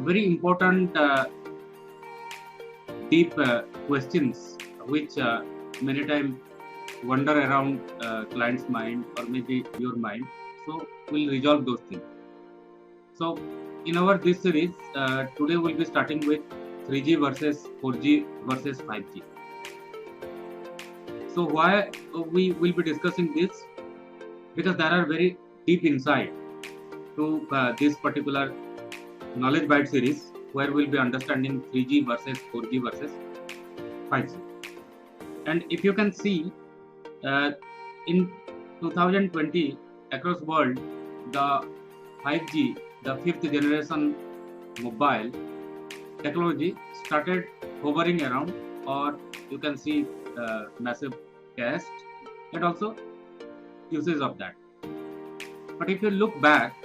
very important deep questions which many times wander around client's mind or maybe your mind. So we'll resolve those things. So in our this series, today we'll be starting with 3G versus 4G versus 5G. So why we will be discussing this? Because there are very deep insight to this particular knowledge byte series where we'll be understanding 3G versus 4G versus 5G. And if you can see in 2020 across world, the 5G, the fifth generation mobile technology started hovering around, or you can see massive test and also uses of that. But if you look back,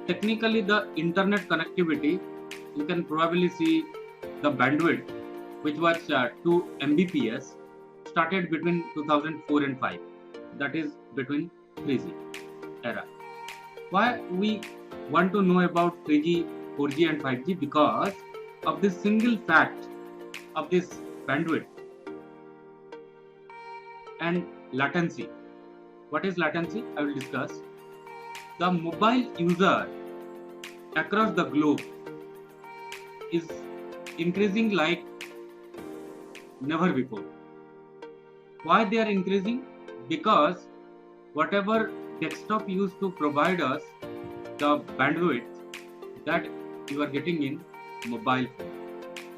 technically the internet connectivity, you can probably see the bandwidth, which was 2 Mbps, started between 2004 and 5. That is between 3G era. Why we want to know about 3G, 4G and 5G? Because of this single fact of this bandwidth and latency. What is latency? I will discuss. The mobile user across the globe is increasing like never before. Why they are increasing? Because whatever desktop used to provide us the bandwidth, that you are getting in mobile phone.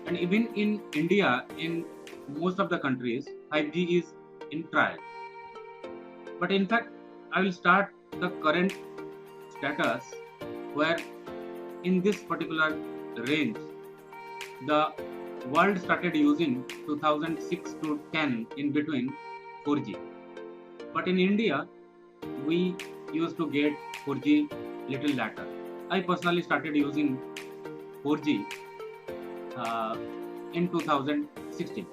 And even in India, in most of the countries, 5G is in trial. But in fact, I will start the current status where in this particular range, the world started using 2006 to 10 in between 4G. But in India, we used to get 4G little later. I personally started using 4G in 2016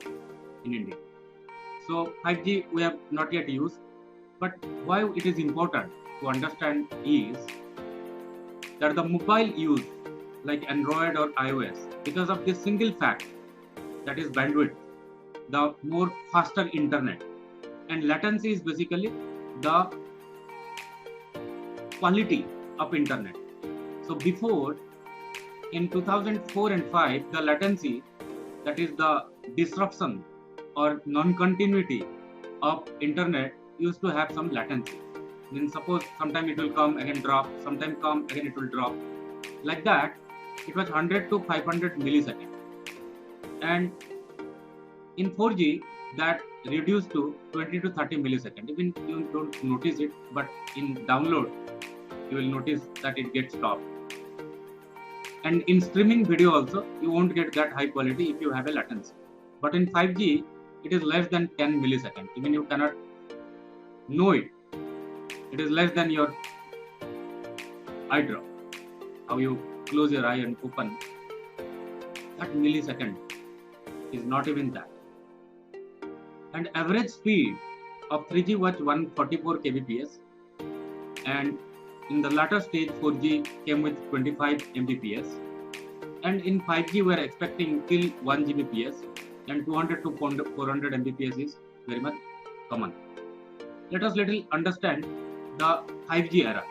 in India. So 5G we have not yet used. But why it is important to understand is that the mobile use like Android or iOS, because of this single fact, that is bandwidth, the more faster internet, and latency is basically the quality of internet. So before, in 2004 and 5, the latency, that is the disruption or non-continuity of internet, used to have some latency. Then suppose sometime it will come again drop, sometime come again it will drop. Like that, it was 100 to 500 milliseconds. And in 4G, that reduced to 20 to 30 milliseconds. Even you don't notice it, but in download, you will notice that it gets stopped. And in streaming video also, you won't get that high quality if you have a latency. But in 5G, it is less than 10 milliseconds. Even you cannot know it. It is less than your eye drop. How you close your eye and open. That millisecond is not even that. And average speed of 3G was 144 kbps. And in the latter stage, 4G came with 25 Mbps. And in 5G, we are expecting till 1 Gbps. And 200 to 400 Mbps is very much common. Let us little understand the 5G era.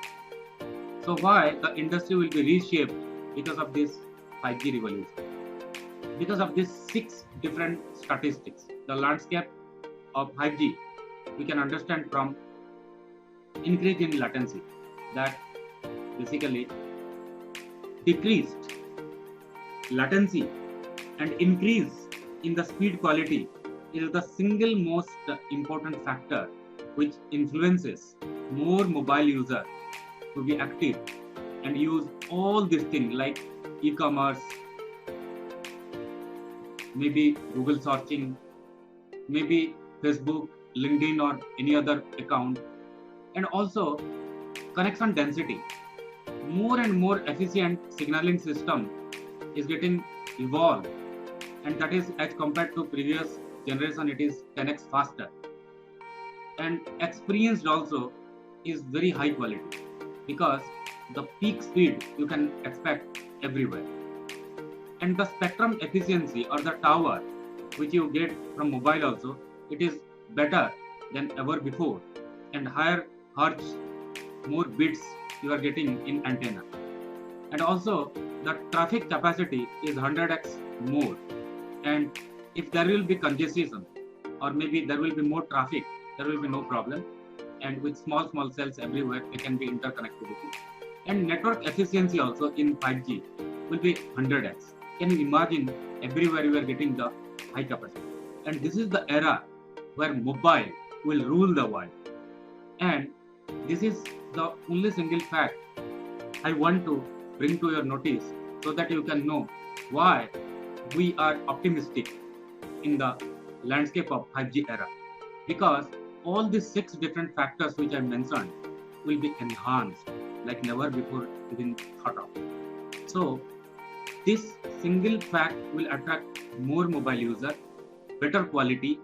So why the industry will be reshaped because of this 5G revolution? Because of these 6 different statistics. The landscape of 5G we can understand from increase in latency, that basically decreased latency and increase in the speed quality is the single most important factor which influences more mobile user to be active and use all these things like e-commerce, maybe Google searching, maybe Facebook, LinkedIn or any other account, and also connection density. More and more efficient signaling system is getting evolved, and that is as compared to previous generation, it is 10x faster. And experienced also is very high quality because the peak speed you can expect everywhere. And the spectrum efficiency or the tower which you get from mobile also, it is better than ever before, and higher hertz, more bits you are getting in antenna. And also the traffic capacity is 100x more, and if there will be congestion or maybe there will be more traffic, there will be no problem. And with small cells everywhere, there can be interconnectivity. And network efficiency also in 5G will be 100x. Can you imagine, everywhere you are getting the high capacity? And this is the era where mobile will rule the world. And this is the only single fact I want to bring to your notice, so that you can know why we are optimistic in the landscape of 5G era. Because all these 6 different factors which I mentioned will be enhanced like never before even thought of. So this single fact will attract more mobile users, better quality,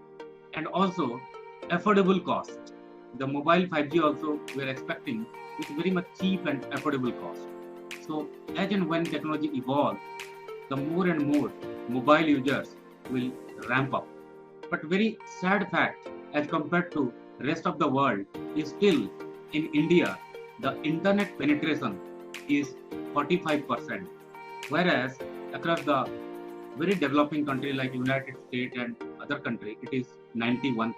and also affordable cost. The mobile 5G also we are expecting with very much cheap and affordable cost. So as and when technology evolves, the more and more mobile users will ramp up. But very sad fact, as compared to rest of the world, is still in India, the internet penetration is 45%, whereas across the very developing country like United States and other country, it is 91%.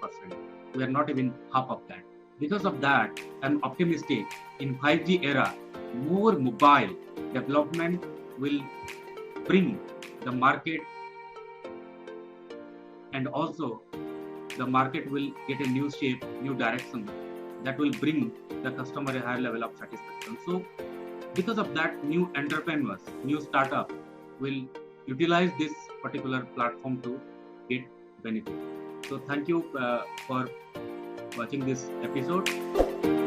We are not even half of that. Because of that, I'm optimistic in 5G era, more mobile development will bring the market, and also the market will get a new shape, new direction that will bring the customer a higher level of satisfaction. So because of that, new entrepreneurs, new startup will utilize this particular platform to get benefit. So thank you for watching this episode.